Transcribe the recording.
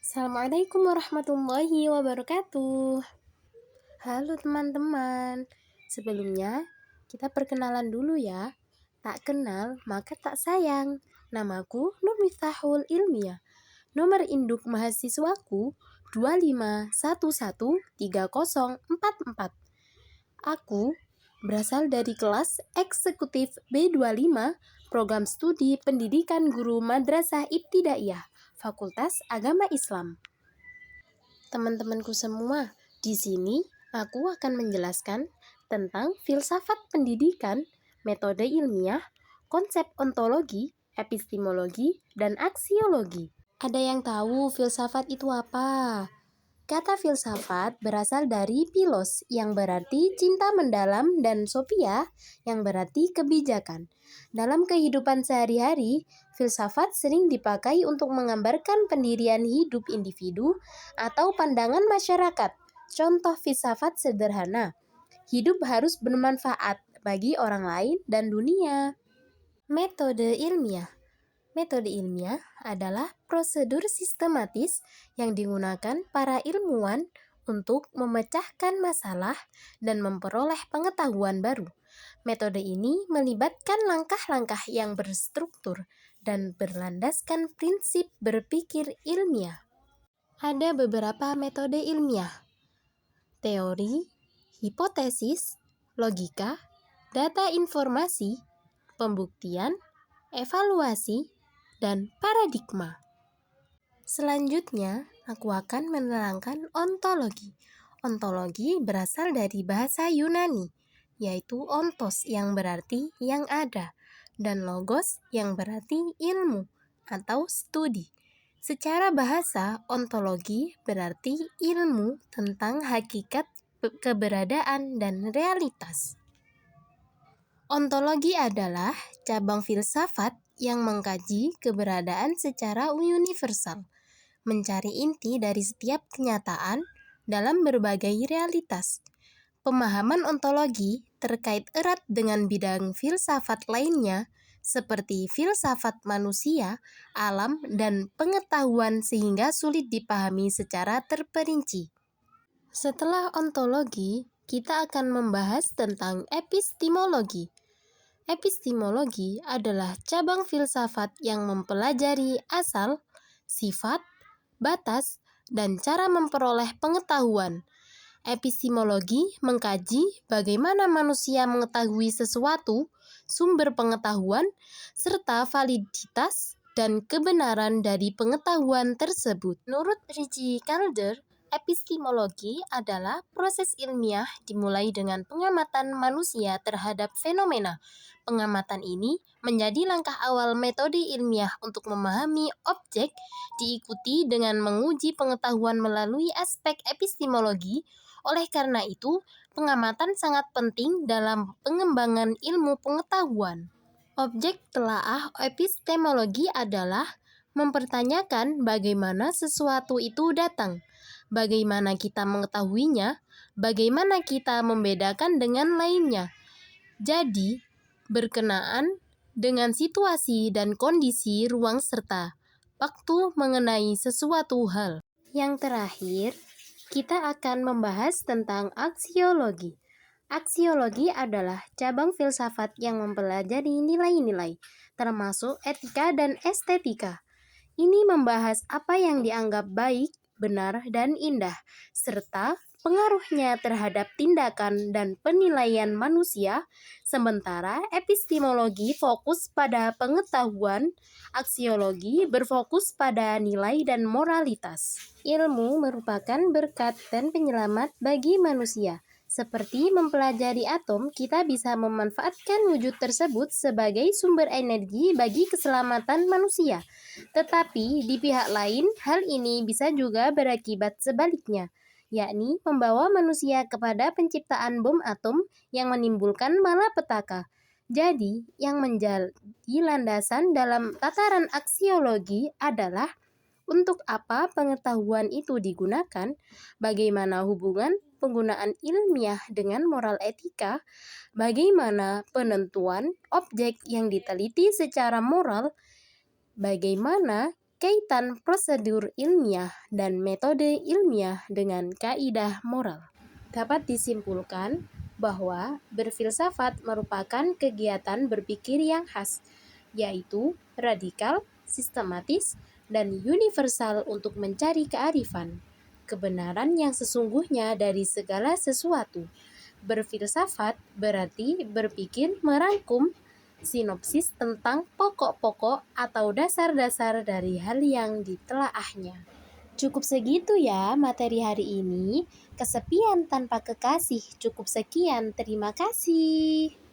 Assalamualaikum warahmatullahi wabarakatuh. Halo teman-teman. Sebelumnya, kita perkenalan dulu ya. Tak kenal, maka tak sayang. Namaku Nur Miftahul Ilmiah. Nomor induk mahasiswaku 25113044. Aku berasal dari kelas eksekutif B25, Program Studi Pendidikan Guru Madrasah Ibtidaiyah, Fakultas Agama Islam. Teman-temanku semua, di sini aku akan menjelaskan tentang filsafat pendidikan, metode ilmiah, konsep ontologi, epistemologi, dan aksiologi. Ada yang tahu filsafat itu apa? Kata filsafat berasal dari philos yang berarti cinta mendalam dan sophia yang berarti kebijakan. Dalam kehidupan sehari-hari, filsafat sering dipakai untuk menggambarkan pendirian hidup individu atau pandangan masyarakat. Contoh filsafat sederhana, hidup harus bermanfaat bagi orang lain dan dunia. Metode ilmiah. Metode ilmiah adalah prosedur sistematis yang digunakan para ilmuwan untuk memecahkan masalah dan memperoleh pengetahuan baru. Metode ini melibatkan langkah-langkah yang berstruktur dan berlandaskan prinsip berpikir ilmiah. Ada beberapa metode ilmiah: teori, hipotesis, logika, data informasi, pembuktian, evaluasi, dan paradigma. Selanjutnya, aku akan menerangkan ontologi. Ontologi berasal dari bahasa Yunani, yaitu ontos yang berarti yang ada, dan logos yang berarti ilmu atau studi. Secara bahasa, ontologi berarti ilmu tentang hakikat keberadaan dan realitas. Ontologi adalah cabang filsafat yang mengkaji keberadaan secara universal, mencari inti dari setiap kenyataan dalam berbagai realitas. Pemahaman ontologi terkait erat dengan bidang filsafat lainnya seperti filsafat manusia, alam, dan pengetahuan sehingga sulit dipahami secara terperinci. Setelah ontologi, kita akan membahas tentang epistemologi. Epistemologi adalah cabang filsafat yang mempelajari asal, sifat, batas, dan cara memperoleh pengetahuan. Epistemologi mengkaji bagaimana manusia mengetahui sesuatu, sumber pengetahuan, serta validitas dan kebenaran dari pengetahuan tersebut. Menurut Richie Calder, epistemologi adalah proses ilmiah dimulai dengan pengamatan manusia terhadap fenomena. Pengamatan ini menjadi langkah awal metode ilmiah untuk memahami objek, diikuti dengan menguji pengetahuan melalui aspek epistemologi. Oleh karena itu, pengamatan sangat penting dalam pengembangan ilmu pengetahuan. Objek telaah epistemologi adalah mempertanyakan bagaimana sesuatu itu datang, bagaimana kita mengetahuinya, bagaimana kita membedakan dengan lainnya. Jadi, berkenaan dengan situasi dan kondisi ruang serta waktu mengenai sesuatu hal. Yang terakhir, kita akan membahas tentang aksiologi. Aksiologi adalah cabang filsafat yang mempelajari nilai-nilai, termasuk etika dan estetika. Ini membahas apa yang dianggap baik, benar, dan indah, serta pengaruhnya terhadap tindakan dan penilaian manusia. Sementara epistemologi fokus pada pengetahuan, aksiologi berfokus pada nilai dan moralitas. Ilmu merupakan berkat dan penyelamat bagi manusia. Seperti mempelajari atom, kita bisa memanfaatkan wujud tersebut sebagai sumber energi bagi keselamatan manusia. Tetapi di pihak lain, hal ini bisa juga berakibat sebaliknya, yakni membawa manusia kepada penciptaan bom atom yang menimbulkan malapetaka. Jadi, yang menjadi landasan dalam tataran aksiologi adalah untuk apa pengetahuan itu digunakan, bagaimana hubungan penggunaan ilmiah dengan moral etika, bagaimana penentuan objek yang diteliti secara moral, bagaimana kaitan prosedur ilmiah dan metode ilmiah dengan kaidah moral. Dapat disimpulkan bahwa berfilsafat merupakan kegiatan berpikir yang khas, yaitu radikal, sistematis, dan universal untuk mencari kearifan, kebenaran yang sesungguhnya dari segala sesuatu. Berfilsafat berarti berpikir merangkum sinopsis tentang pokok-pokok atau dasar-dasar dari hal yang ditelaahnya. Cukup segitu ya materi hari ini. Kesepian tanpa kekasih. Cukup sekian, terima kasih.